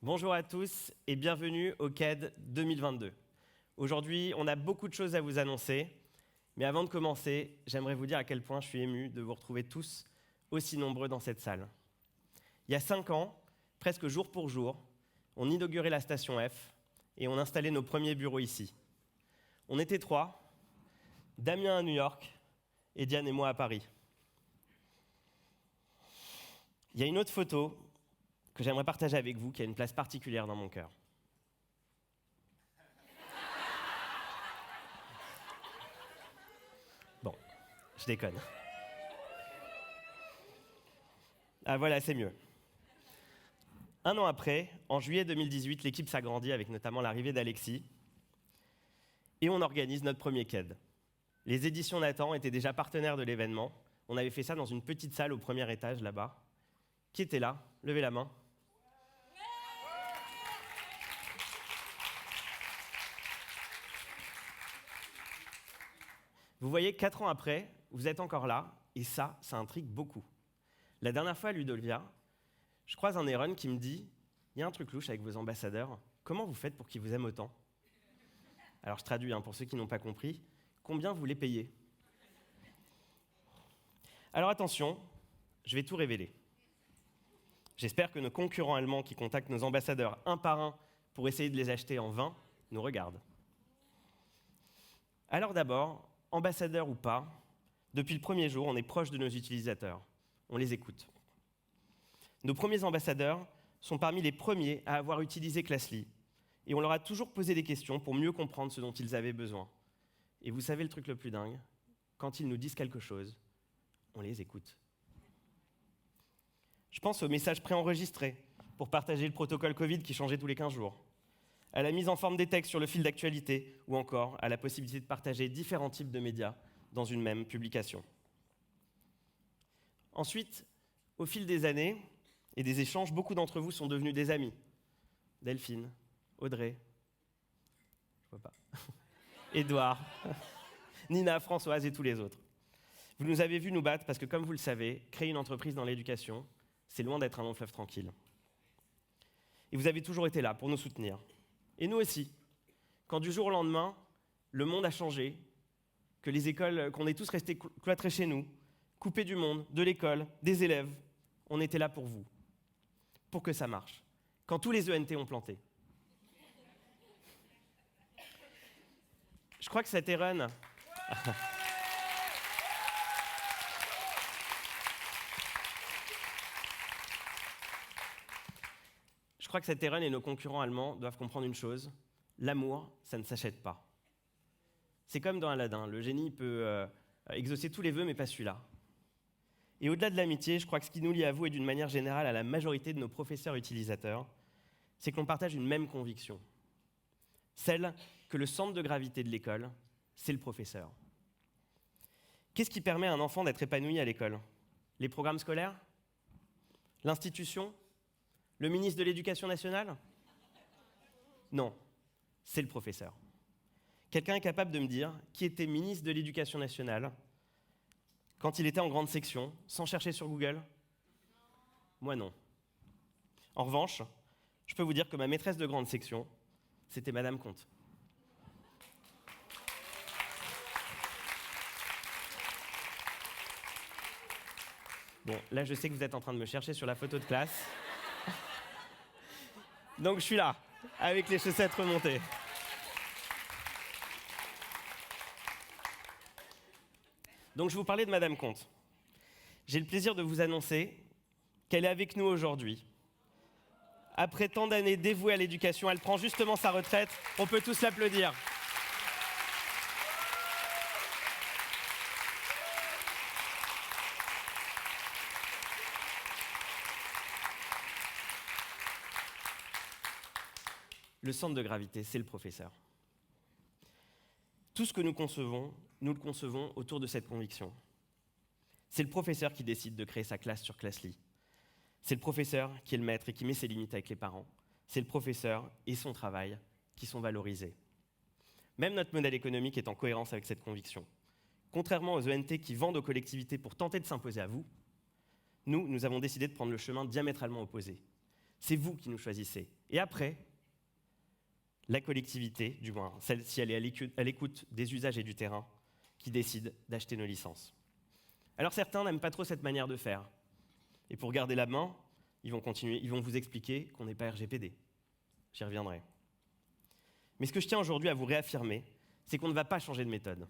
Bonjour à tous et bienvenue au CED 2022. Aujourd'hui, on a beaucoup de choses à vous annoncer, mais avant de commencer, j'aimerais vous dire à quel point je suis ému de vous retrouver tous aussi nombreux dans cette salle. Il y a 5 ans, presque jour pour jour, on inaugurait la station F et on installait nos premiers bureaux ici. On était 3, Damien à New York et Diane et moi à Paris. Il y a une autre photo que j'aimerais partager avec vous, qui a une place particulière dans mon cœur. Bon, je déconne. Ah voilà, c'est mieux. 1 an après, en juillet 2018, l'équipe s'agrandit avec notamment l'arrivée d'Alexis, et on organise notre premier CED. Les éditions Nathan étaient déjà partenaires de l'événement. On avait fait ça dans une petite salle au premier étage, là-bas. Qui était là? Levez la main. Vous voyez, 4 ans après, vous êtes encore là, et ça intrigue beaucoup. La dernière fois à Ludovia, je croise un Néron qui me dit « Il y a un truc louche avec vos ambassadeurs, comment vous faites pour qu'ils vous aiment autant ?» Alors je traduis, pour ceux qui n'ont pas compris, combien vous les payez? Alors attention, je vais tout révéler. J'espère que nos concurrents allemands qui contactent nos ambassadeurs un par un pour essayer de les acheter en vain nous regardent. Alors d'abord, ambassadeurs ou pas, depuis le premier jour, on est proche de nos utilisateurs. On les écoute. Nos premiers ambassadeurs sont parmi les premiers à avoir utilisé Classly. Et on leur a toujours posé des questions pour mieux comprendre ce dont ils avaient besoin. Et vous savez le truc le plus dingue? Quand ils nous disent quelque chose, on les écoute. Je pense aux messages préenregistrés pour partager le protocole Covid qui changeait tous les 15 jours, à la mise en forme des textes sur le fil d'actualité, ou encore à la possibilité de partager différents types de médias dans une même publication. Ensuite, au fil des années et des échanges, beaucoup d'entre vous sont devenus des amis. Delphine, Audrey, je vois pas, Édouard, Nina, Françoise et tous les autres. Vous nous avez vus nous battre parce que, comme vous le savez, créer une entreprise dans l'éducation, c'est loin d'être un long fleuve tranquille. Et vous avez toujours été là pour nous soutenir. Et nous aussi. Quand du jour au lendemain, le monde a changé, que les écoles, qu'on est tous restés cloîtrés chez nous, coupés du monde, de l'école, des élèves, on était là pour vous, pour que ça marche. Quand tous les ENT ont planté. Je crois que cette run... Je crois que cette run et nos concurrents allemands doivent comprendre une chose, l'amour, ça ne s'achète pas. C'est comme dans Aladdin, le génie peut exaucer tous les vœux, mais pas celui-là. Et au-delà de l'amitié, je crois que ce qui nous lie à vous et d'une manière générale à la majorité de nos professeurs utilisateurs, c'est qu'on partage une même conviction. Celle que le centre de gravité de l'école, c'est le professeur. Qu'est-ce qui permet à un enfant d'être épanoui à l'école? Les programmes scolaires? L'institution? Le ministre de l'Éducation nationale? Non, c'est le professeur. Quelqu'un est capable de me dire qui était ministre de l'Éducation nationale quand il était en grande section, sans chercher sur Google? Moi non. En revanche, je peux vous dire que ma maîtresse de grande section, c'était Madame Comte. Bon, là je sais que vous êtes en train de me chercher sur la photo de classe. Donc je suis là, avec les chaussettes remontées. Donc je vous parlais de Madame Comte. J'ai le plaisir de vous annoncer qu'elle est avec nous aujourd'hui. Après tant d'années dévouées à l'éducation, elle prend justement sa retraite. On peut tous l'applaudir. Le centre de gravité, c'est le professeur. Tout ce que nous concevons, nous le concevons autour de cette conviction. C'est le professeur qui décide de créer sa classe sur Classly. C'est le professeur qui est le maître et qui met ses limites avec les parents. C'est le professeur et son travail qui sont valorisés. Même notre modèle économique est en cohérence avec cette conviction. Contrairement aux ENT qui vendent aux collectivités pour tenter de s'imposer à vous, nous avons décidé de prendre le chemin diamétralement opposé. C'est vous qui nous choisissez. Et après, la collectivité, du moins, celle-ci, elle est à l'écoute des usages et du terrain, qui décide d'acheter nos licences. Alors certains n'aiment pas trop cette manière de faire. Et pour garder la main, ils vont vous expliquer qu'on n'est pas RGPD. J'y reviendrai. Mais ce que je tiens aujourd'hui à vous réaffirmer, c'est qu'on ne va pas changer de méthode.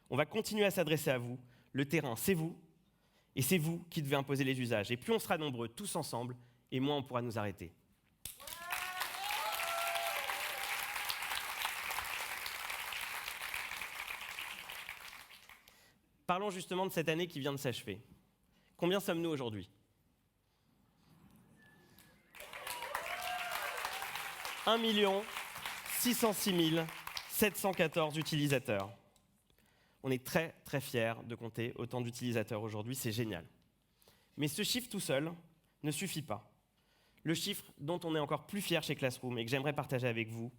On va continuer à s'adresser à vous. Le terrain, c'est vous. Et c'est vous qui devez imposer les usages. Et plus on sera nombreux, tous ensemble, et moins on pourra nous arrêter. Parlons justement de cette année qui vient de s'achever. Combien sommes-nous aujourd'hui ? 1 606 714 utilisateurs. On est très très fiers de compter autant d'utilisateurs aujourd'hui, c'est génial. Mais ce chiffre tout seul ne suffit pas. Le chiffre dont on est encore plus fier chez Classroom et que j'aimerais partager avec vous,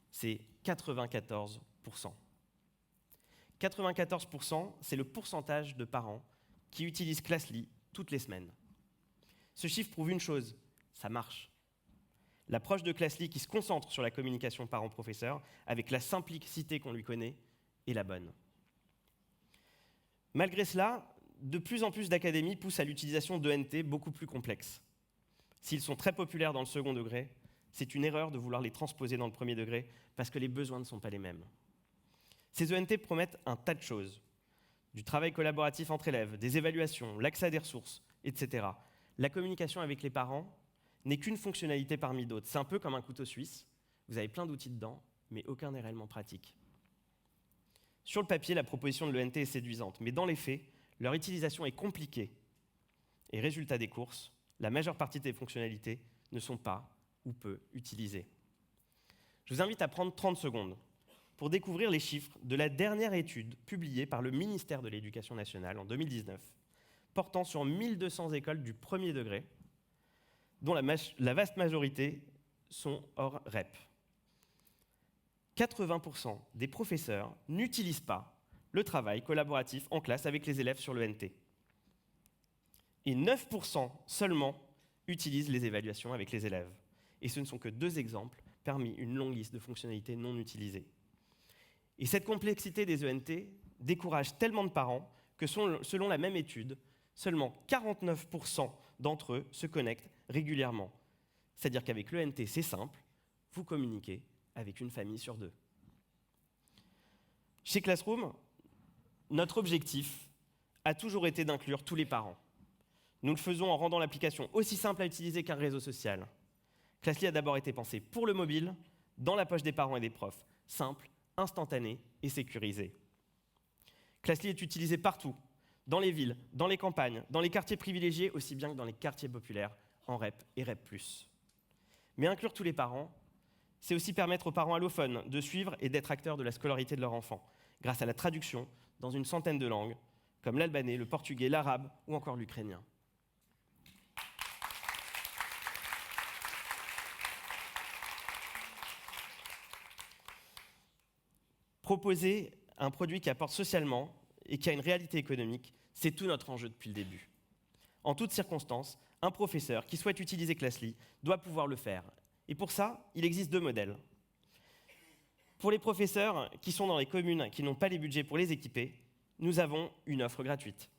c'est 94%. 94%, c'est le pourcentage de parents qui utilisent Classly toutes les semaines. Ce chiffre prouve une chose, ça marche. L'approche de Classly qui se concentre sur la communication parent-professeur, avec la simplicité qu'on lui connaît, est la bonne. Malgré cela, de plus en plus d'académies poussent à l'utilisation d'ENT beaucoup plus complexes. S'ils sont très populaires dans le second degré, c'est une erreur de vouloir les transposer dans le premier degré parce que les besoins ne sont pas les mêmes. Ces ENT promettent un tas de choses. Du travail collaboratif entre élèves, des évaluations, l'accès à des ressources, etc. La communication avec les parents n'est qu'une fonctionnalité parmi d'autres. C'est un peu comme un couteau suisse. Vous avez plein d'outils dedans, mais aucun n'est réellement pratique. Sur le papier, la proposition de l'ENT est séduisante, mais dans les faits, leur utilisation est compliquée. Et résultat des courses, la majeure partie des fonctionnalités ne sont pas ou peu utilisées. Je vous invite à prendre 30 secondes pour découvrir les chiffres de la dernière étude publiée par le ministère de l'Éducation nationale en 2019, portant sur 1200 écoles du premier degré, dont la vaste majorité sont hors REP. 80% des professeurs n'utilisent pas le travail collaboratif en classe avec les élèves sur l'ENT. Et 9% seulement utilisent les évaluations avec les élèves. Et ce ne sont que 2 exemples parmi une longue liste de fonctionnalités non utilisées. Et cette complexité des ENT décourage tellement de parents que selon la même étude, seulement 49% d'entre eux se connectent régulièrement. C'est-à-dire qu'avec l'ENT, c'est simple, vous communiquez avec une famille sur 2. Chez Classroom, notre objectif a toujours été d'inclure tous les parents. Nous le faisons en rendant l'application aussi simple à utiliser qu'un réseau social. Classly a d'abord été pensé pour le mobile, dans la poche des parents et des profs, simple, instantané et sécurisé. Classly est utilisé partout, dans les villes, dans les campagnes, dans les quartiers privilégiés, aussi bien que dans les quartiers populaires, en REP et REP+. Mais inclure tous les parents, c'est aussi permettre aux parents allophones de suivre et d'être acteurs de la scolarité de leur enfant, grâce à la traduction dans une centaine de langues, comme l'albanais, le portugais, l'arabe ou encore l'ukrainien. Proposer un produit qui apporte socialement et qui a une réalité économique, c'est tout notre enjeu depuis le début. En toutes circonstances, un professeur qui souhaite utiliser Classly doit pouvoir le faire. Et pour ça, il existe 2 modèles. Pour les professeurs qui sont dans les communes qui n'ont pas les budgets pour les équiper, nous avons une offre gratuite.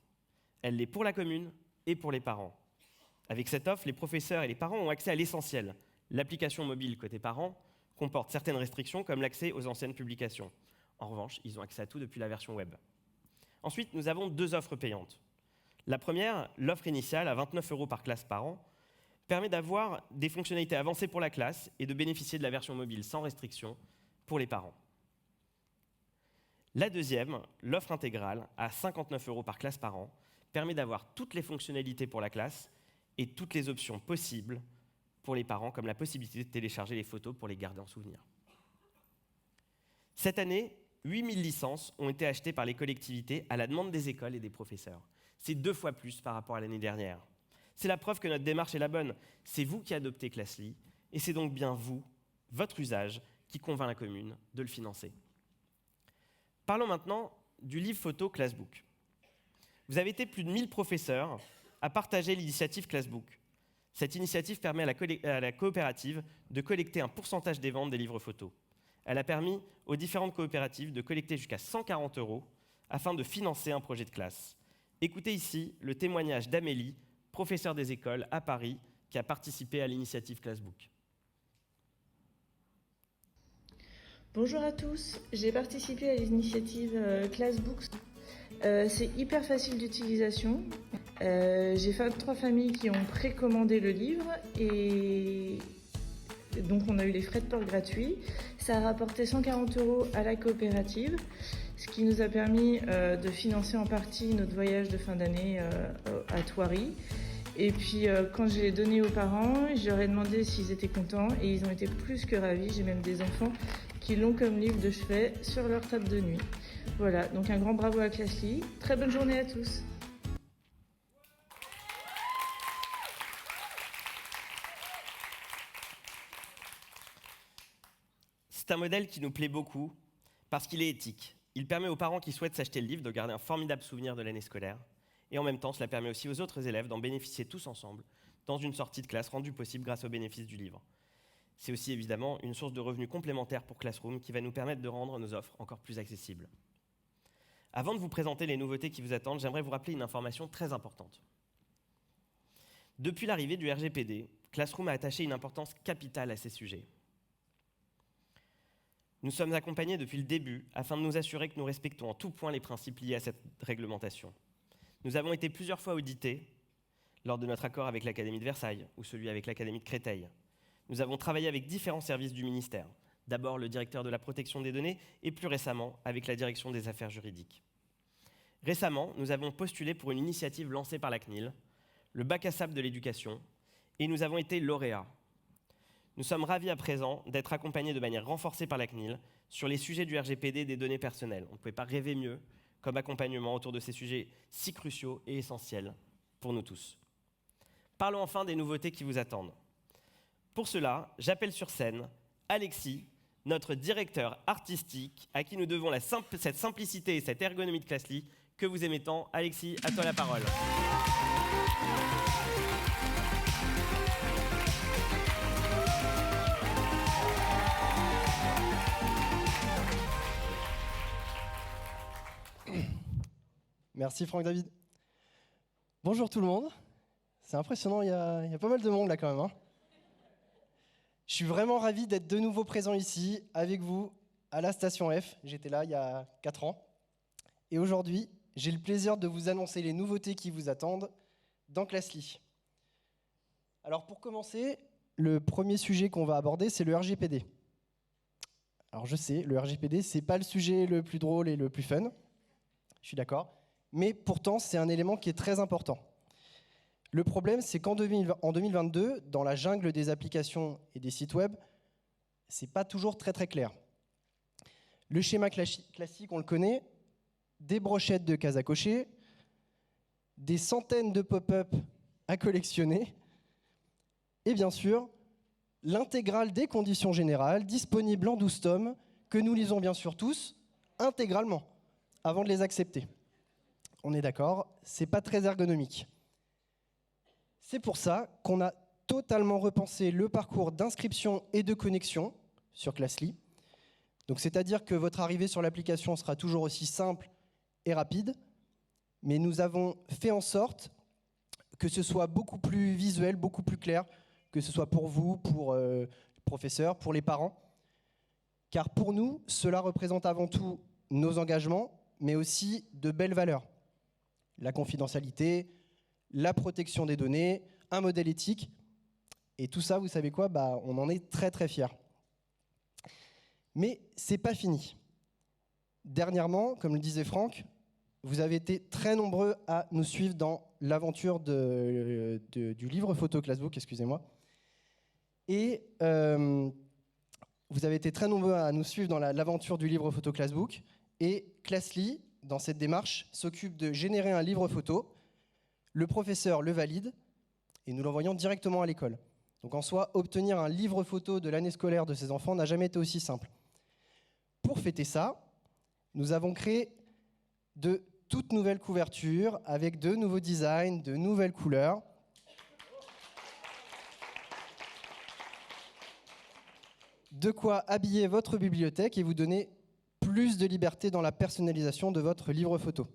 Elle l'est pour la commune et pour les parents. Avec cette offre, les professeurs et les parents ont accès à l'essentiel. L'application mobile côté parents comporte certaines restrictions comme l'accès aux anciennes publications. En revanche, ils ont accès à tout depuis la version web. Ensuite, nous avons 2 offres payantes. La première, l'offre initiale à 29 € par classe par an, permet d'avoir des fonctionnalités avancées pour la classe et de bénéficier de la version mobile sans restriction pour les parents. La deuxième, l'offre intégrale à 59 € par classe par an, permet d'avoir toutes les fonctionnalités pour la classe et toutes les options possibles pour les parents, comme la possibilité de télécharger les photos pour les garder en souvenir. Cette année, 8000 licences ont été achetées par les collectivités à la demande des écoles et des professeurs. C'est 2 fois plus par rapport à l'année dernière. C'est la preuve que notre démarche est la bonne. C'est vous qui adoptez Classly, et c'est donc bien vous, votre usage, qui convainc la commune de le financer. Parlons maintenant du livre photo Classbook. Vous avez été plus de 1000 professeurs à partager l'initiative Classbook. Cette initiative permet à la coopérative de collecter un pourcentage des ventes des livres photos. Elle a permis aux différentes coopératives de collecter jusqu'à 140 € afin de financer un projet de classe. Écoutez ici le témoignage d'Amélie, professeure des écoles à Paris, qui a participé à l'initiative Classbook. Bonjour à tous, j'ai participé à l'initiative Classbook. C'est hyper facile d'utilisation. J'ai 23 familles qui ont précommandé le livre et donc on a eu les frais de port gratuits. Ça a rapporté 140 € à la coopérative, ce qui nous a permis de financer en partie notre voyage de fin d'année à Thoiry. Et puis quand je l'ai donné aux parents, je leur ai demandé s'ils étaient contents et ils ont été plus que ravis. J'ai même des enfants qui l'ont comme livre de chevet sur leur table de nuit. Voilà, donc un grand bravo à Classly. Très bonne journée à tous. C'est un modèle qui nous plaît beaucoup parce qu'il est éthique. Il permet aux parents qui souhaitent s'acheter le livre de garder un formidable souvenir de l'année scolaire. Et en même temps, cela permet aussi aux autres élèves d'en bénéficier tous ensemble dans une sortie de classe rendue possible grâce au bénéfice du livre. C'est aussi évidemment une source de revenus complémentaire pour Classroom qui va nous permettre de rendre nos offres encore plus accessibles. Avant de vous présenter les nouveautés qui vous attendent, j'aimerais vous rappeler une information très importante. Depuis l'arrivée du RGPD, Classroom a attaché une importance capitale à ces sujets. Nous sommes accompagnés depuis le début afin de nous assurer que nous respectons en tout point les principes liés à cette réglementation. Nous avons été plusieurs fois audités lors de notre accord avec l'Académie de Versailles ou celui avec l'Académie de Créteil. Nous avons travaillé avec différents services du ministère, d'abord le directeur de la protection des données et plus récemment avec la direction des affaires juridiques. Récemment, nous avons postulé pour une initiative lancée par la CNIL, le bac à sable de l'éducation, et nous avons été lauréats. Nous sommes ravis à présent d'être accompagnés de manière renforcée par la CNIL sur les sujets du RGPD des données personnelles. On ne pouvait pas rêver mieux comme accompagnement autour de ces sujets si cruciaux et essentiels pour nous tous. Parlons enfin des nouveautés qui vous attendent. Pour cela, j'appelle sur scène Alexis, notre directeur artistique, à qui nous devons cette simplicité et cette ergonomie de Classly que vous aimez tant. Alexis, à toi la parole. Merci Franck David. Bonjour tout le monde. C'est impressionnant, il y a pas mal de monde là quand même. Hein. Je suis vraiment ravi d'être de nouveau présent ici avec vous à la Station F. J'étais là il y a 4 ans. Et aujourd'hui, j'ai le plaisir de vous annoncer les nouveautés qui vous attendent dans Classly. Alors pour commencer, le premier sujet qu'on va aborder, c'est le RGPD. Alors je sais, le RGPD, c'est pas le sujet le plus drôle et le plus fun. Je suis d'accord. Mais pourtant, c'est un élément qui est très important. Le problème, c'est qu'en 2022, dans la jungle des applications et des sites web, c'est pas toujours très très clair. Le schéma classique, on le connaît, des brochettes de cases à cocher, des centaines de pop-up à collectionner, et bien sûr, l'intégrale des conditions générales, disponible en 12 tomes, que nous lisons bien sûr tous, intégralement, avant de les accepter. On est d'accord, c'est pas très ergonomique. C'est pour ça qu'on a totalement repensé le parcours d'inscription et de connexion sur Classly. Donc, c'est-à-dire que votre arrivée sur l'application sera toujours aussi simple et rapide, mais nous avons fait en sorte que ce soit beaucoup plus visuel, beaucoup plus clair, que ce soit pour vous, pour les professeurs, pour les parents. Car pour nous, cela représente avant tout nos engagements, mais aussi de belles valeurs. La confidentialité, la protection des données, un modèle éthique. Et tout ça, vous savez quoi ? On en est très très fiers. Mais ce n'est pas fini. Dernièrement, comme le disait Franck, vous avez été très nombreux à nous suivre dans l'aventure du livre photo Classbook, excusez-moi. Et vous avez été très nombreux à nous suivre dans l'aventure du livre photo Classbook. Et Classly, dans cette démarche, s'occupe de générer un livre photo. Le professeur le valide et nous l'envoyons directement à l'école. Donc en soi, obtenir un livre photo de l'année scolaire de ces enfants n'a jamais été aussi simple. Pour fêter ça, nous avons créé de toutes nouvelles couvertures avec de nouveaux designs, de nouvelles couleurs. De quoi habiller votre bibliothèque et vous donner plus de liberté dans la personnalisation de votre livre photo.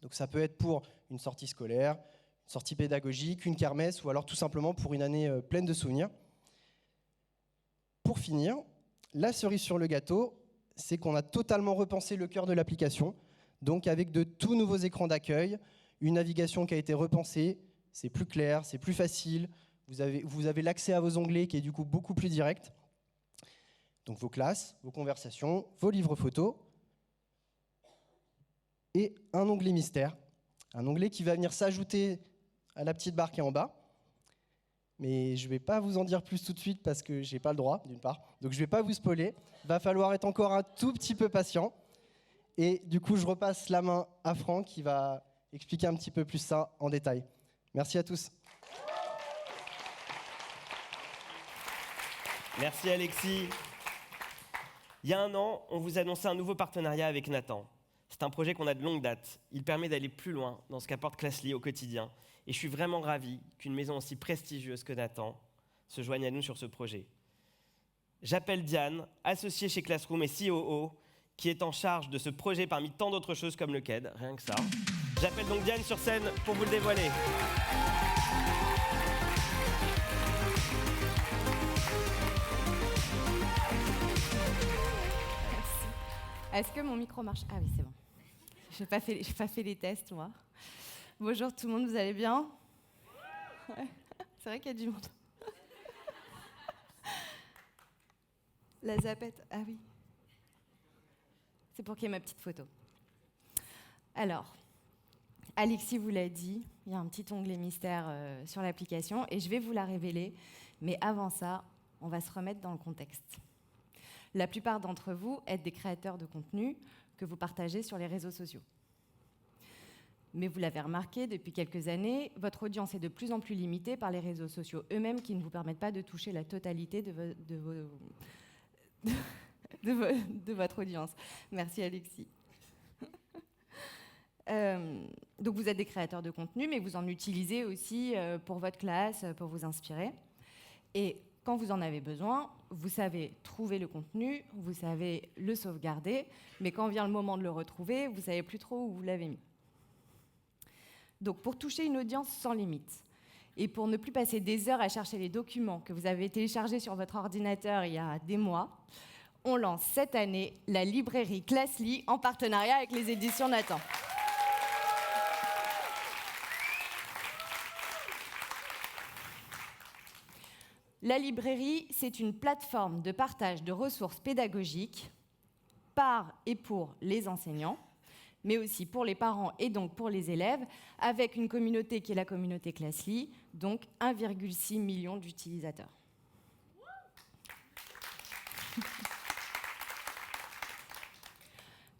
Donc ça peut être pour une sortie scolaire, une sortie pédagogique, une kermesse ou alors tout simplement pour une année pleine de souvenirs. Pour finir, la cerise sur le gâteau, c'est qu'on a totalement repensé le cœur de l'application, donc avec de tout nouveaux écrans d'accueil, une navigation qui a été repensée, c'est plus clair, c'est plus facile, vous avez l'accès à vos onglets qui est du coup beaucoup plus direct. Donc vos classes, vos conversations, vos livres photos, et un onglet mystère, un onglet qui va venir s'ajouter à la petite barre qui est en bas. Mais je ne vais pas vous en dire plus tout de suite parce que je n'ai pas le droit, d'une part. Donc je ne vais pas vous spoiler. Il va falloir être encore un tout petit peu patient. Et du coup, je repasse la main à Franck qui va expliquer un petit peu plus ça en détail. Merci à tous. Merci Alexis. Il y a un an, on vous annonçait un nouveau partenariat avec Nathan. C'est un projet qu'on a de longue date. Il permet d'aller plus loin dans ce qu'apporte Classly au quotidien. Et je suis vraiment ravi qu'une maison aussi prestigieuse que Nathan se joigne à nous sur ce projet. J'appelle Diane, associée chez Classroom et COO, qui est en charge de ce projet parmi tant d'autres choses comme le CAID, rien que ça. J'appelle donc Diane sur scène pour vous le dévoiler. Est-ce que mon micro marche? Ah oui, c'est bon. Je n'ai pas fait les tests, moi. Bonjour tout le monde, vous allez bien? Ouais. C'est vrai qu'il y a du monde. La zapette, ah oui. C'est pour qu'il y ait ma petite photo. Alors, Alexis vous l'a dit, il y a un petit onglet mystère sur l'application et je vais vous la révéler. Mais avant ça, on va se remettre dans le contexte. La plupart d'entre vous êtes des créateurs de contenu que vous partagez sur les réseaux sociaux. Mais vous l'avez remarqué, depuis quelques années, votre audience est de plus en plus limitée par les réseaux sociaux eux-mêmes qui ne vous permettent pas de toucher la totalité de votre audience. Merci Alexis. Donc vous êtes des créateurs de contenu, mais vous en utilisez aussi pour votre classe, pour vous inspirer. Et quand vous en avez besoin, vous savez trouver le contenu, vous savez le sauvegarder, mais quand vient le moment de le retrouver, vous ne savez plus trop où vous l'avez mis. Donc pour toucher une audience sans limite, et pour ne plus passer des heures à chercher les documents que vous avez téléchargés sur votre ordinateur il y a des mois, on lance cette année la librairie Classly en partenariat avec les éditions Nathan. La librairie, c'est une plateforme de partage de ressources pédagogiques par et pour les enseignants, mais aussi pour les parents et donc pour les élèves, avec une communauté qui est la communauté Classly, donc 1,6 million d'utilisateurs.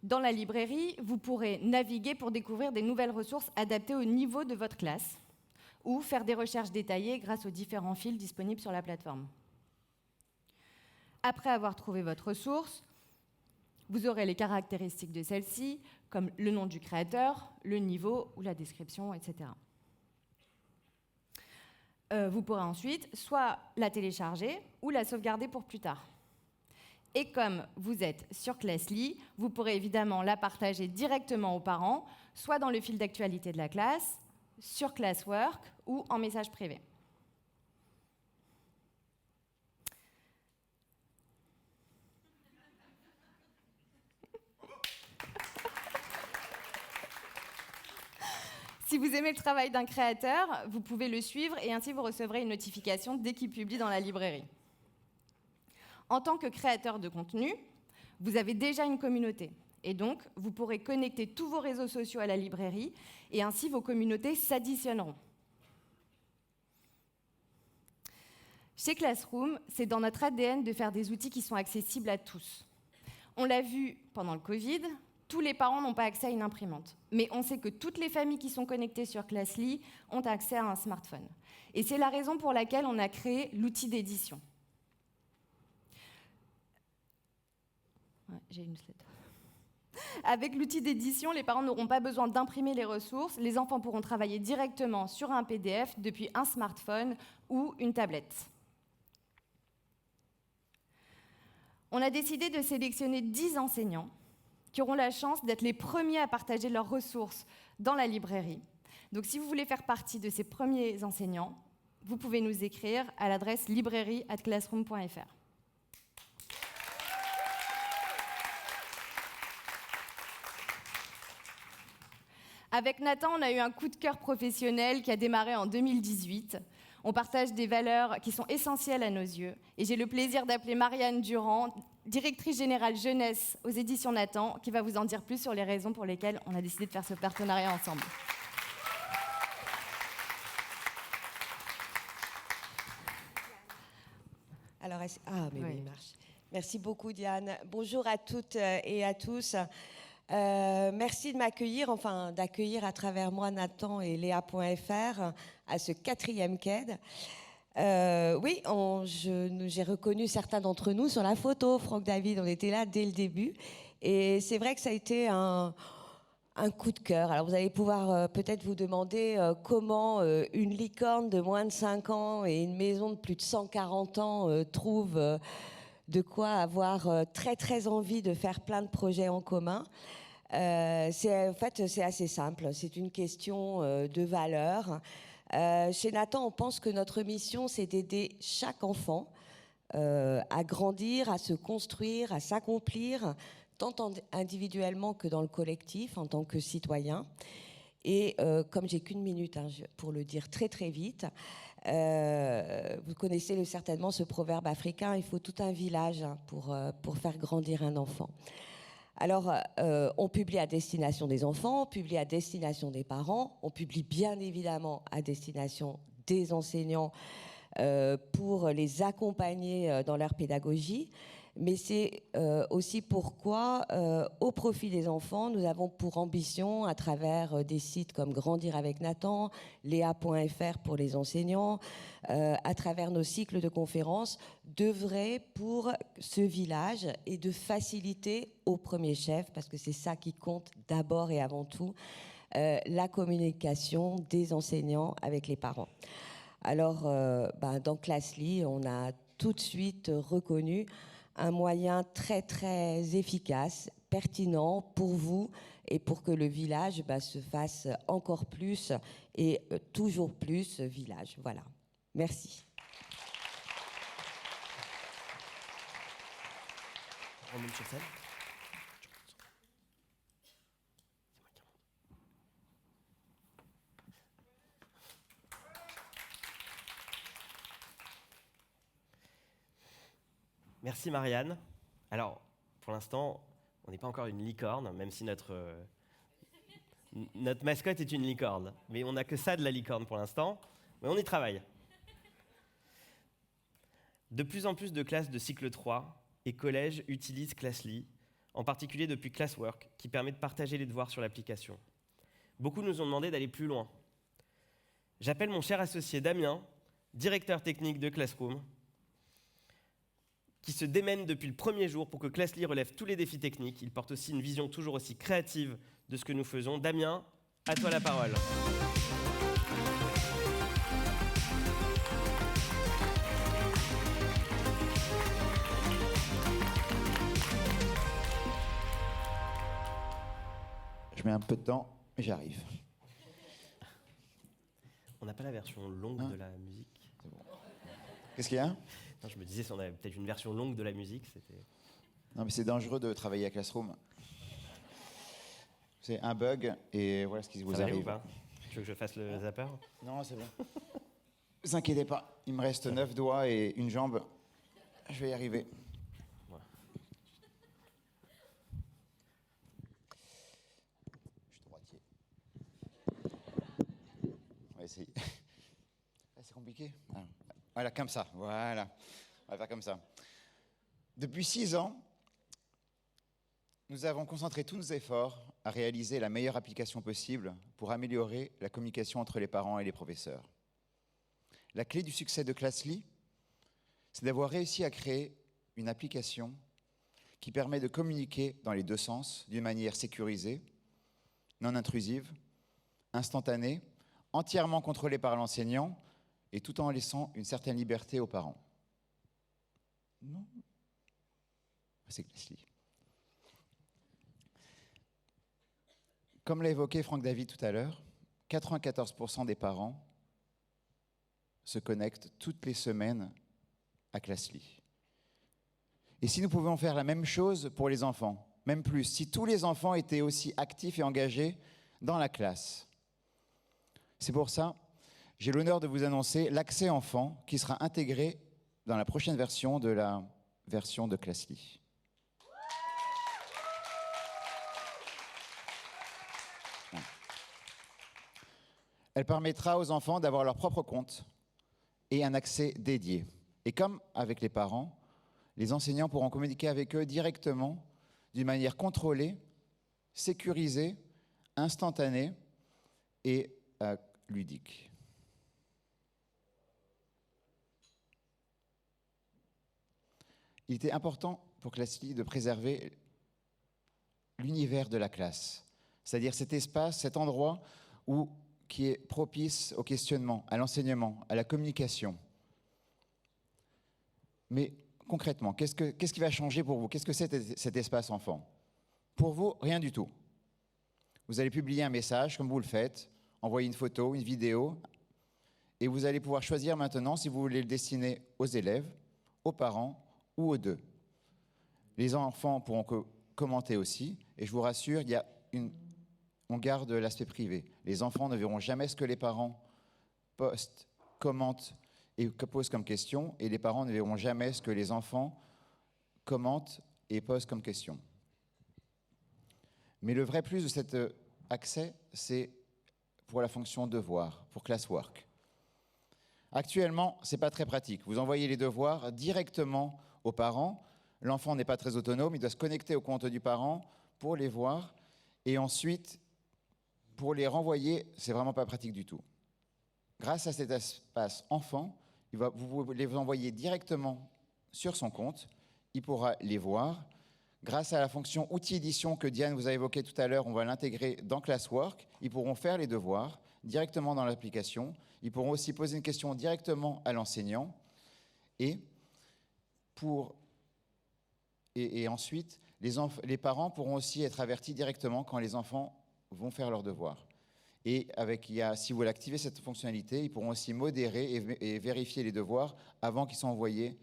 Dans la librairie, vous pourrez naviguer pour découvrir des nouvelles ressources adaptées au niveau de votre classe ou faire des recherches détaillées grâce aux différents fils disponibles sur la plateforme. Après avoir trouvé votre ressource, vous aurez les caractéristiques de celle-ci, comme le nom du créateur, le niveau ou la description, etc. Vous pourrez ensuite soit la télécharger ou la sauvegarder pour plus tard. Et comme vous êtes sur Classly, vous pourrez évidemment la partager directement aux parents, soit dans le fil d'actualité de la classe, sur Classwork ou en message privé. Si vous aimez le travail d'un créateur, vous pouvez le suivre et ainsi vous recevrez une notification dès qu'il publie dans la librairie. En tant que créateur de contenu, vous avez déjà une communauté. Et donc, vous pourrez connecter tous vos réseaux sociaux à la librairie et ainsi vos communautés s'additionneront. Chez Classroom, c'est dans notre ADN de faire des outils qui sont accessibles à tous. On l'a vu pendant le Covid, tous les parents n'ont pas accès à une imprimante. Mais on sait que toutes les familles qui sont connectées sur Classly ont accès à un smartphone. Et c'est la raison pour laquelle on a créé l'outil d'édition. Ouais, j'ai une slide. Avec l'outil d'édition, les parents n'auront pas besoin d'imprimer les ressources. Les enfants pourront travailler directement sur un PDF depuis un smartphone ou une tablette. On a décidé de sélectionner 10 enseignants qui auront la chance d'être les premiers à partager leurs ressources dans la librairie. Donc si vous voulez faire partie de ces premiers enseignants, vous pouvez nous écrire à l'adresse librairie@classroom.fr. Avec Nathan, on a eu un coup de cœur professionnel qui a démarré en 2018. On partage des valeurs qui sont essentielles à nos yeux. Et j'ai le plaisir d'appeler Marianne Durand, directrice générale jeunesse aux éditions Nathan, qui va vous en dire plus sur les raisons pour lesquelles on a décidé de faire ce partenariat ensemble. Alors, oui, il marche. Merci beaucoup, Diane. Bonjour à toutes et à tous. Merci de m'accueillir, d'accueillir à travers moi Nathan et Léa.fr à ce 4e CAID. Oui, j'ai reconnu certains d'entre nous sur la photo. Franck David, on était là dès le début. Et c'est vrai que ça a été un coup de cœur. Alors vous allez pouvoir peut-être vous demander comment une licorne de moins de 5 ans et une maison de plus de 140 ans trouvent de quoi avoir très très envie de faire plein de projets en commun. C'est assez simple, c'est une question de valeur. Chez Nathan, on pense que notre mission, c'est d'aider chaque enfant à grandir, à se construire, à s'accomplir, tant individuellement que dans le collectif, en tant que citoyen. Et comme j'ai qu'une minute pour le dire très très vite, vous connaissez certainement ce proverbe africain, il faut tout un village pour faire grandir un enfant. Alors, on publie à destination des enfants, on publie à destination des parents, on publie bien évidemment à destination des enseignants pour les accompagner dans leur pédagogie. Mais c'est aussi pourquoi, au profit des enfants, nous avons pour ambition, à travers des sites comme Grandir avec Nathan, Léa.fr pour les enseignants, à travers nos cycles de conférences, d'œuvrer pour ce village et de faciliter au premier chef, parce que c'est ça qui compte d'abord et avant tout, la communication des enseignants avec les parents. Alors, dans Classly, on a tout de suite reconnu un moyen très très efficace, pertinent pour vous et pour que le village se fasse encore plus et toujours plus village. Voilà. Merci. Merci Marianne. Alors, pour l'instant, on n'est pas encore une licorne, même si notre mascotte est une licorne. Mais on n'a que ça de la licorne pour l'instant, mais on y travaille. De plus en plus de classes de cycle 3 et collèges utilisent Classly, en particulier depuis Classwork, qui permet de partager les devoirs sur l'application. Beaucoup nous ont demandé d'aller plus loin. J'appelle mon cher associé Damien, directeur technique de Classroom, qui se démène depuis le premier jour pour que Classly relève tous les défis techniques. Il porte aussi une vision toujours aussi créative de ce que nous faisons. Damien, à toi la parole. Je mets un peu de temps, mais j'arrive. On n'a pas la version longue de la musique. C'est bon. Qu'est-ce qu'il y a ? Non, je me disais si on avait peut-être une version longue de la musique, c'était... Non, mais c'est dangereux de travailler à Classroom. C'est un bug, et voilà ce qui vous arrive. Ou pas ? Tu veux que je fasse le zapper ? Non, c'est bon. Ne vous inquiétez pas, il me reste 9 doigts et une jambe. Je vais y arriver. Ouais. Je suis droitier. On va essayer. C'est compliqué. Voilà, comme ça. Voilà. On va faire comme ça. Depuis 6 ans, nous avons concentré tous nos efforts à réaliser la meilleure application possible pour améliorer la communication entre les parents et les professeurs. La clé du succès de Classly, c'est d'avoir réussi à créer une application qui permet de communiquer dans les deux sens d'une manière sécurisée, non intrusive, instantanée, entièrement contrôlée par l'enseignant et tout en laissant une certaine liberté aux parents. Non, c'est Classly. Comme l'a évoqué Franck David tout à l'heure, 94% des parents se connectent toutes les semaines à Classly. Et si nous pouvions faire la même chose pour les enfants, même plus, si tous les enfants étaient aussi actifs et engagés dans la classe. C'est pour ça, j'ai l'honneur de vous annoncer l'accès enfant qui sera intégré dans la prochaine version de Classly. Elle permettra aux enfants d'avoir leur propre compte et un accès dédié. Et comme avec les parents, les enseignants pourront communiquer avec eux directement, d'une manière contrôlée, sécurisée, instantanée et ludique. Il était important pour Classly de préserver l'univers de la classe, c'est-à-dire cet espace, cet endroit qui est propice au questionnement, à l'enseignement, à la communication. Mais concrètement, qu'est-ce qui va changer pour vous? Qu'est-ce que c'est cet espace enfant? Pour vous, rien du tout. Vous allez publier un message, comme vous le faites, envoyer une photo, une vidéo, et vous allez pouvoir choisir maintenant si vous voulez le destiner aux élèves, aux parents ou aux deux. Les enfants pourront commenter aussi, et je vous rassure, on garde l'aspect privé. Les enfants ne verront jamais ce que les parents postent, commentent et posent comme question, et les parents ne verront jamais ce que les enfants commentent et posent comme question. Mais le vrai plus de cet accès, c'est pour la fonction devoir, pour classwork. Actuellement, ce n'est pas très pratique. Vous envoyez les devoirs directement aux parents. L'enfant n'est pas très autonome, il doit se connecter au compte du parent pour les voir, et ensuite, pour les renvoyer, c'est vraiment pas pratique du tout. Grâce à cet espace enfant, vous les envoyez directement sur son compte, il pourra les voir. Grâce à la fonction outil édition que Diane vous a évoquée tout à l'heure, on va l'intégrer dans Classwork. Ils pourront faire les devoirs directement dans l'application. Ils pourront aussi poser une question directement à l'enseignant. Et ensuite, les parents pourront aussi être avertis directement quand les enfants vont faire leurs devoirs. Et si vous activez cette fonctionnalité, ils pourront aussi modérer et vérifier les devoirs avant qu'ils soient envoyés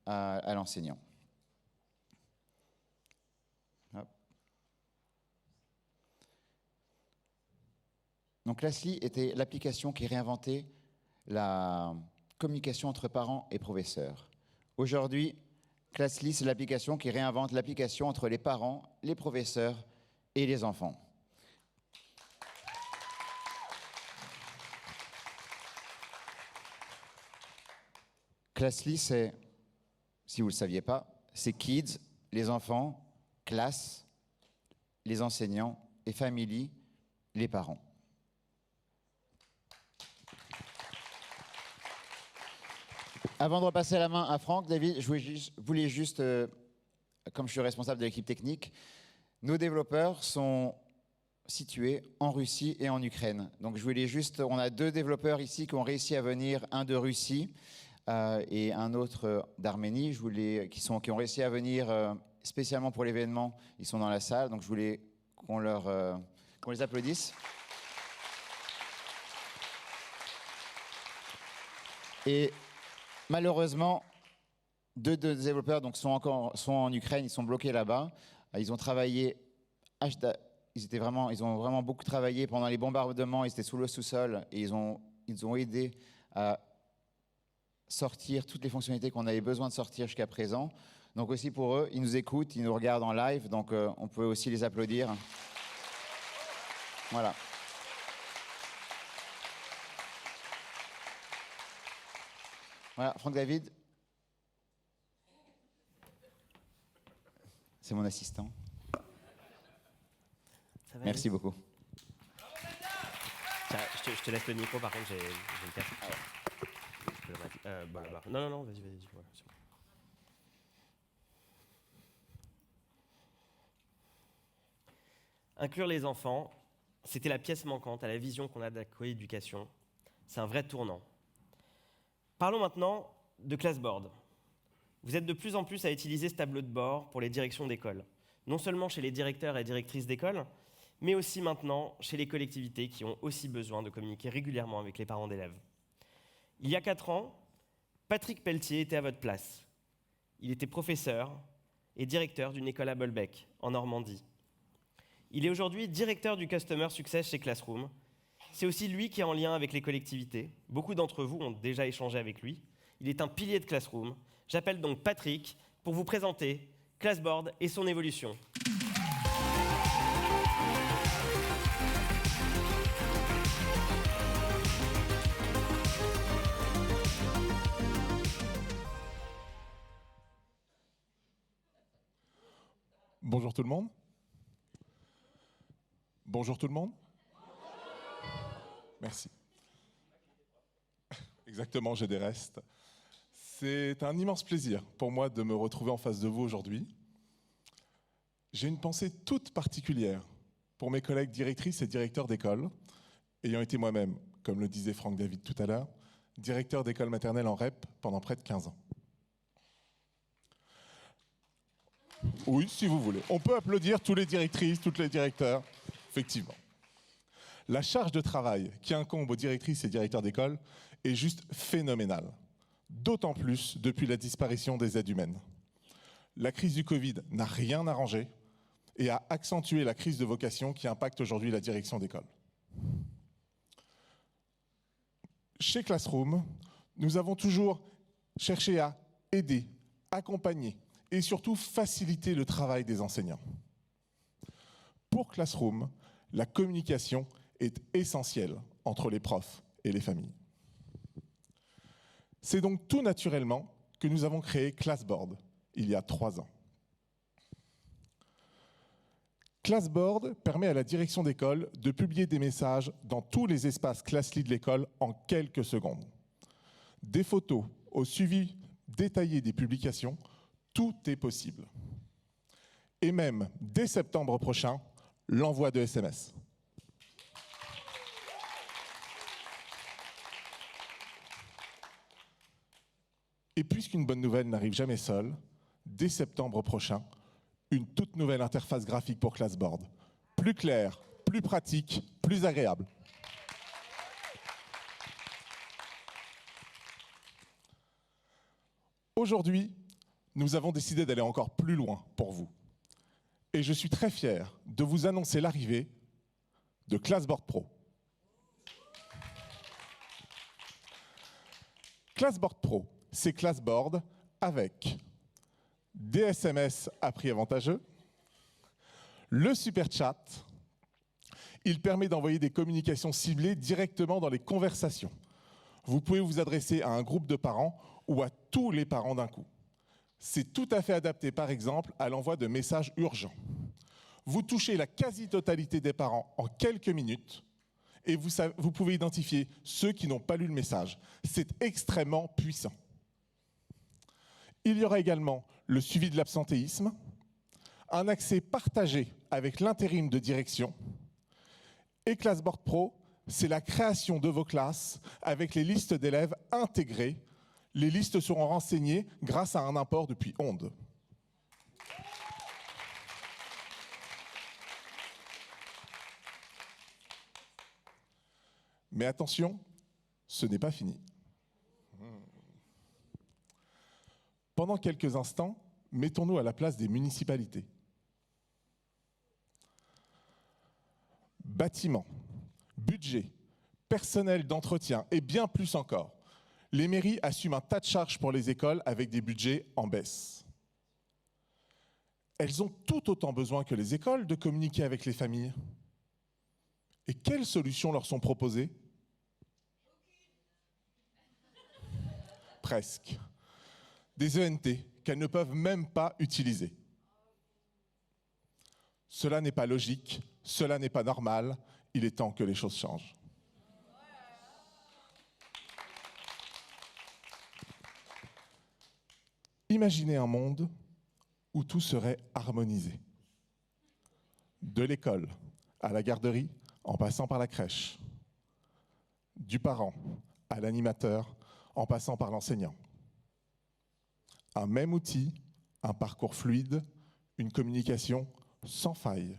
à l'enseignant. Donc Classly était l'application qui réinventait la communication entre parents et professeurs. Aujourd'hui, Classly, c'est l'application qui réinvente l'application entre les parents, les professeurs et les enfants. Classly, c'est, si vous ne le saviez pas, c'est Kids, les enfants, Class, les enseignants, et Family, les parents. Avant de repasser la main à Franck, David, je voulais juste, comme je suis responsable de l'équipe technique, nos développeurs sont situés en Russie et en Ukraine. Donc je voulais juste, on a 2 développeurs ici qui ont réussi à venir, un de Russie et un autre d'Arménie, qui ont réussi à venir spécialement pour l'événement. Ils sont dans la salle, donc je voulais qu'on les applaudisse. Et malheureusement, 2 développeurs sont en Ukraine, ils sont bloqués là-bas. Ils ont travaillé, ils ont vraiment beaucoup travaillé pendant les bombardements. Ils étaient sous le sous-sol et ils ont aidé à sortir toutes les fonctionnalités qu'on avait besoin de sortir jusqu'à présent. Donc aussi pour eux, ils nous écoutent, ils nous regardent en live, donc on peut aussi les applaudir. Voilà. . Voilà, Franck David. C'est mon assistant. Ça va, Merci Alice beaucoup. Tiens, je te laisse le micro, par contre, j'ai une perte. Je peux le mettre. Bon, là-bas. Non, vas-y. Voilà, c'est bon. Inclure les enfants, c'était la pièce manquante à la vision qu'on a de la coéducation. C'est un vrai tournant. Parlons maintenant de Classboard. Vous êtes de plus en plus à utiliser ce tableau de bord pour les directions d'école, non seulement chez les directeurs et directrices d'école, mais aussi maintenant chez les collectivités qui ont aussi besoin de communiquer régulièrement avec les parents d'élèves. Il y a 4 ans, Patrick Pelletier était à votre place. Il était professeur et directeur d'une école à Bolbec, en Normandie. Il est aujourd'hui directeur du Customer Success chez Classroom. C'est aussi lui qui est en lien avec les collectivités. Beaucoup d'entre vous ont déjà échangé avec lui. Il est un pilier de Classroom. J'appelle donc Patrick pour vous présenter Classboard et son évolution. Bonjour tout le monde. Bonjour tout le monde. Merci. Exactement, j'ai des restes. C'est un immense plaisir pour moi de me retrouver en face de vous aujourd'hui. J'ai une pensée toute particulière pour mes collègues directrices et directeurs d'école, ayant été moi-même, comme le disait Franck David tout à l'heure, directeur d'école maternelle en REP pendant près de 15 ans. Oui, si vous voulez. On peut applaudir tous les directrices, tous les directeurs, effectivement. La charge de travail qui incombe aux directrices et directeurs d'école est juste phénoménale. D'autant plus depuis la disparition des aides humaines. La crise du Covid n'a rien arrangé et a accentué la crise de vocation qui impacte aujourd'hui la direction d'école. Chez Classroom, nous avons toujours cherché à aider, accompagner et surtout faciliter le travail des enseignants. Pour Classroom, la communication est essentielle entre les profs et les familles. C'est donc tout naturellement que nous avons créé Classboard il y a 3 ans. Classboard permet à la direction d'école de publier des messages dans tous les espaces Classly de l'école en quelques secondes. Des photos au suivi détaillé des publications, tout est possible. Et même, dès septembre prochain, l'envoi de SMS. Et puisqu'une bonne nouvelle n'arrive jamais seule, dès septembre prochain, une toute nouvelle interface graphique pour Classboard. Plus claire, plus pratique, plus agréable. Aujourd'hui, nous avons décidé d'aller encore plus loin pour vous. Et je suis très fier de vous annoncer l'arrivée de Classboard Pro. Classboard Pro, c'est Classboard avec des SMS à prix avantageux, le super chat. Il permet d'envoyer des communications ciblées directement dans les conversations. Vous pouvez vous adresser à un groupe de parents ou à tous les parents d'un coup. C'est tout à fait adapté, par exemple, à l'envoi de messages urgents. Vous touchez la quasi-totalité des parents en quelques minutes et vous pouvez identifier ceux qui n'ont pas lu le message. C'est extrêmement puissant. Il y aura également le suivi de l'absentéisme, un accès partagé avec l'intérim de direction. Et Classboard Pro, c'est la création de vos classes avec les listes d'élèves intégrées. Les listes seront renseignées grâce à un import depuis Onde. Mais attention, ce n'est pas fini. Pendant quelques instants, mettons-nous à la place des municipalités. Bâtiments, budget, personnel d'entretien et bien plus encore. Les mairies assument un tas de charges pour les écoles avec des budgets en baisse. Elles ont tout autant besoin que les écoles de communiquer avec les familles. Et quelles solutions leur sont proposées ? presque. Des ENT qu'elles ne peuvent même pas utiliser. Cela n'est pas logique, cela n'est pas normal, il est temps que les choses changent. Imaginez un monde où tout serait harmonisé. De l'école à la garderie, en passant par la crèche. Du parent à l'animateur, en passant par l'enseignant. Un même outil, un parcours fluide, une communication sans faille.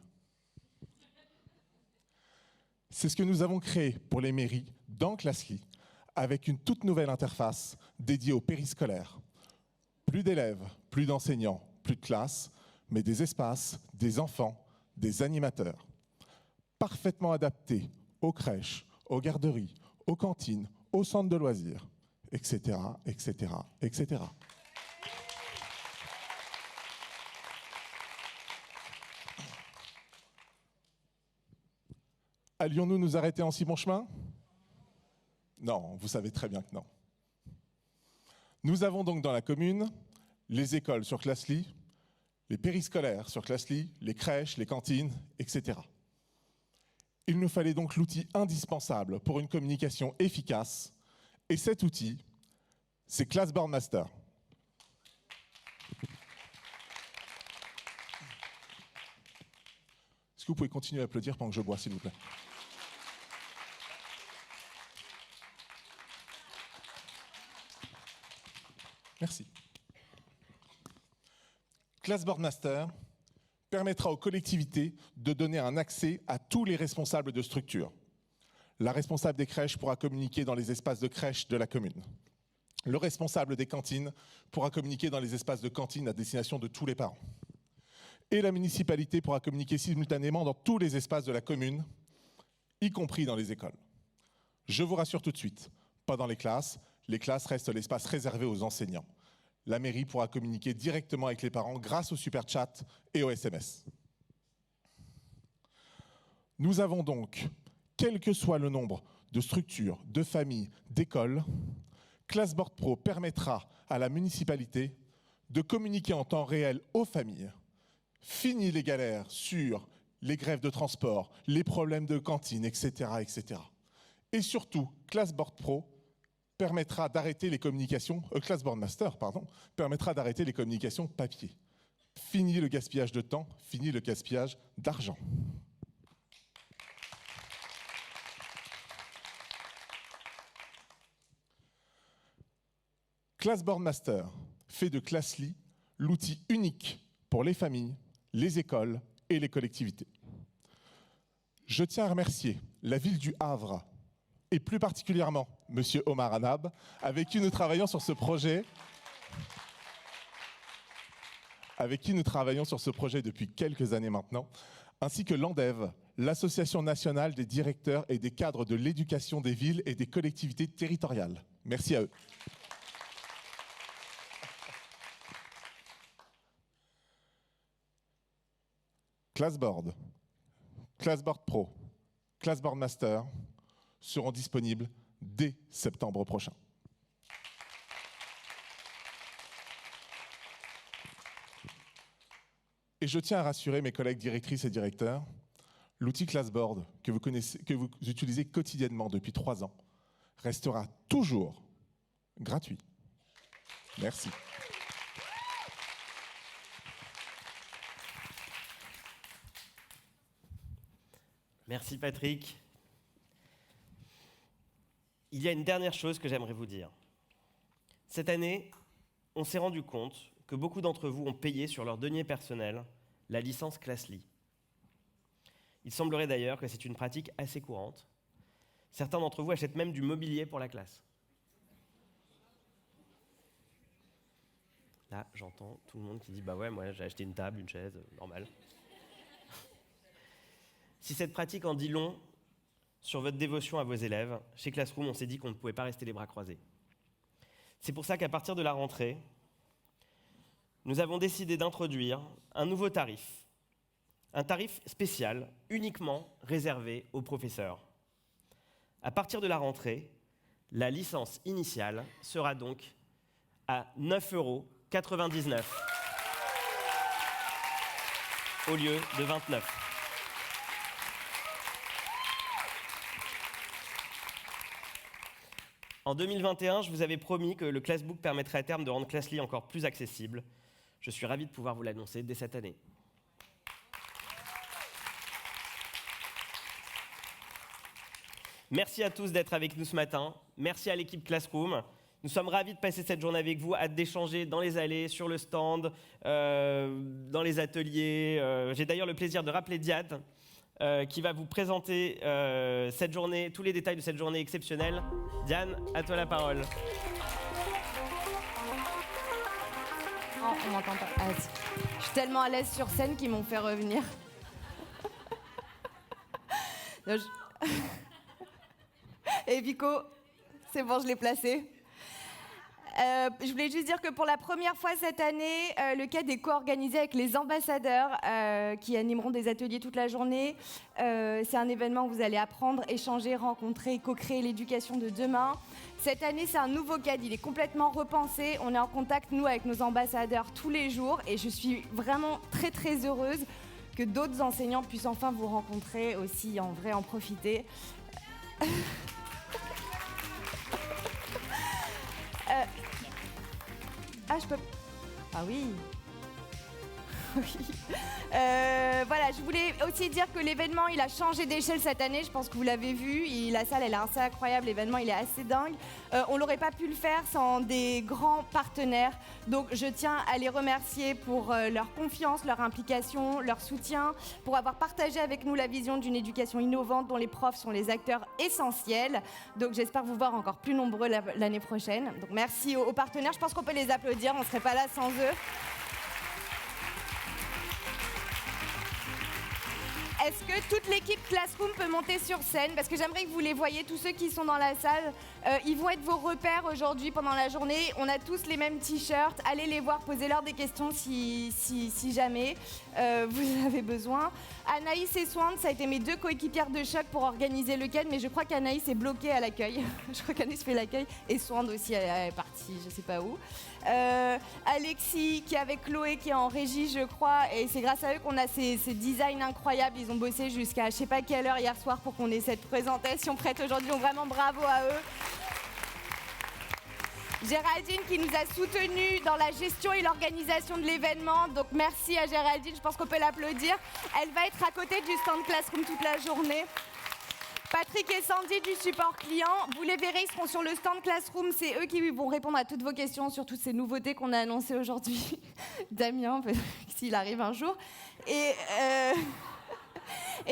C'est ce que nous avons créé pour les mairies dans Classly, avec une toute nouvelle interface dédiée au périscolaire. Plus d'élèves, plus d'enseignants, plus de classes, mais des espaces, des enfants, des animateurs. Parfaitement adaptés aux crèches, aux garderies, aux cantines, aux centres de loisirs, etc., etc., etc. Allions-nous nous arrêter en si bon chemin? Non, vous savez très bien que non. Nous avons donc dans la commune les écoles sur Classly, les périscolaires sur Classly, les crèches, les cantines, etc. Il nous fallait donc l'outil indispensable pour une communication efficace, et cet outil, c'est Classboard Master. Est-ce que vous pouvez continuer à applaudir pendant que je bois, s'il vous plaît? Merci. Classboard Master permettra aux collectivités de donner un accès à tous les responsables de structure. La responsable des crèches pourra communiquer dans les espaces de crèche de la commune. Le responsable des cantines pourra communiquer dans les espaces de cantine à destination de tous les parents. Et la municipalité pourra communiquer simultanément dans tous les espaces de la commune, y compris dans les écoles. Je vous rassure tout de suite, pas dans les classes restent l'espace réservé aux enseignants. La mairie pourra communiquer directement avec les parents grâce au super chat et au SMS. Nous avons donc, quel que soit le nombre de structures, de familles, d'écoles, Classboard Pro permettra à la municipalité de communiquer en temps réel aux familles. Fini les galères sur les grèves de transport, les problèmes de cantine, etc., etc. Et surtout, Classboard Pro permettra d'arrêter les communications, Classboard Master, pardon, permettra d'arrêter les communications papier. Fini le gaspillage de temps, fini le gaspillage d'argent. Classboard Master fait de Classly l'outil unique pour les familles, les écoles et les collectivités. Je tiens à remercier la ville du Havre et plus particulièrement M. Omar Anab, avec qui nous travaillons sur ce projet. Depuis quelques années maintenant, ainsi que l'ANDEV, l'Association nationale des directeurs et des cadres de l'éducation des villes et des collectivités territoriales. Merci à eux. Classboard, Classboard Pro, Classboard Master seront disponibles dès septembre prochain. Et je tiens à rassurer mes collègues directrices et directeurs, l'outil Classboard que vous utilisez quotidiennement depuis 3 ans restera toujours gratuit. Merci. Merci Patrick. Il y a une dernière chose que j'aimerais vous dire. Cette année, on s'est rendu compte que beaucoup d'entre vous ont payé sur leur denier personnel la licence Classly. Il semblerait d'ailleurs que c'est une pratique assez courante. Certains d'entre vous achètent même du mobilier pour la classe. Là, j'entends tout le monde qui dit « Bah ouais, moi j'ai acheté une table, une chaise, normal. » Si cette pratique en dit long sur votre dévotion à vos élèves, chez Classroom, on s'est dit qu'on ne pouvait pas rester les bras croisés. C'est pour ça qu'à partir de la rentrée, nous avons décidé d'introduire un nouveau tarif. Un tarif spécial, uniquement réservé aux professeurs. À partir de la rentrée, la licence initiale sera donc à 9,99 € au lieu de 29 €. En 2021, je vous avais promis que le Classbook permettrait à terme de rendre Classly encore plus accessible. Je suis ravi de pouvoir vous l'annoncer dès cette année. Merci à tous d'être avec nous ce matin. Merci à l'équipe Classroom. Nous sommes ravis de passer cette journée avec vous, hâte d'échanger dans les allées, sur le stand, dans les ateliers. J'ai d'ailleurs le plaisir de rappeler Diane, qui va vous présenter cette journée, tous les détails de cette journée exceptionnelle. Diane, à toi la parole. Oh, on m'entend pas. Ah, je suis tellement à l'aise sur scène qu'ils m'ont fait revenir. Non, Et Vico, c'est bon, je l'ai placé. Je voulais juste dire que pour la première fois cette année, le CAD est co-organisé avec les ambassadeurs qui animeront des ateliers toute la journée. C'est un événement où vous allez apprendre, échanger, rencontrer, co-créer l'éducation de demain. Cette année, c'est un nouveau CAD, il est complètement repensé. On est en contact, nous, avec nos ambassadeurs tous les jours et je suis vraiment très, très heureuse que d'autres enseignants puissent enfin vous rencontrer aussi, en vrai, en profiter. Ah, je peux... Ah oui. Oui. Voilà, je voulais aussi dire que l'événement, il a changé d'échelle cette année. Je pense que vous l'avez vu. La salle, elle est assez incroyable. L'événement, il est assez dingue. On n'aurait pas pu le faire sans des grands partenaires. Donc, je tiens à les remercier pour leur confiance, leur implication, leur soutien, pour avoir partagé avec nous la vision d'une éducation innovante dont les profs sont les acteurs essentiels. Donc, j'espère vous voir encore plus nombreux l'année prochaine. Donc, merci aux partenaires. Je pense qu'on peut les applaudir. On ne serait pas là sans eux. Est-ce que toute l'équipe Classroom peut monter sur scène? Parce que j'aimerais que vous les voyiez, tous ceux qui sont dans la salle. Ils vont être vos repères aujourd'hui pendant la journée. On a tous les mêmes t-shirts. Allez les voir, posez-leur des questions si jamais vous avez besoin. Anaïs et Swand, ça a été mes deux coéquipières de choc pour organiser le CAD, mais je crois qu'Anaïs est bloquée à l'accueil. Je crois qu'Anaïs fait l'accueil et Swand aussi, elle est partie, je sais pas où. Alexis qui est avec Chloé qui est en régie je crois et c'est grâce à eux qu'on a ces designs incroyables. Ils ont bossé jusqu'à je sais pas quelle heure hier soir pour qu'on ait cette présentation prête aujourd'hui, donc vraiment bravo à eux. Géraldine qui nous a soutenus dans la gestion et l'organisation de l'événement, donc merci à Géraldine, je pense qu'on peut l'applaudir. Elle va être à côté du stand Classroom toute la journée. Patrick et Sandy du support client, vous les verrez, ils seront sur le stand Classroom, c'est eux qui vont répondre à toutes vos questions sur toutes ces nouveautés qu'on a annoncées aujourd'hui. Damien, s'il arrive un jour. Et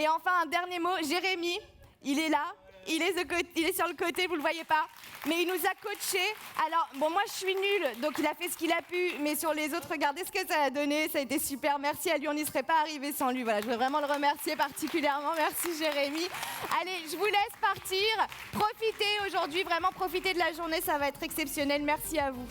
enfin, un dernier mot, Jérémy, il est là, il est sur le côté, vous le voyez pas, mais il nous a coachés. Alors, bon, moi je suis nulle, donc il a fait ce qu'il a pu, mais sur les autres, regardez ce que ça a donné, ça a été super, merci à lui, on n'y serait pas arrivé sans lui. Voilà, je veux vraiment le remercier particulièrement, merci Jérémy. Allez, je vous laisse partir, profitez aujourd'hui, vraiment profitez de la journée, ça va être exceptionnel, merci à vous.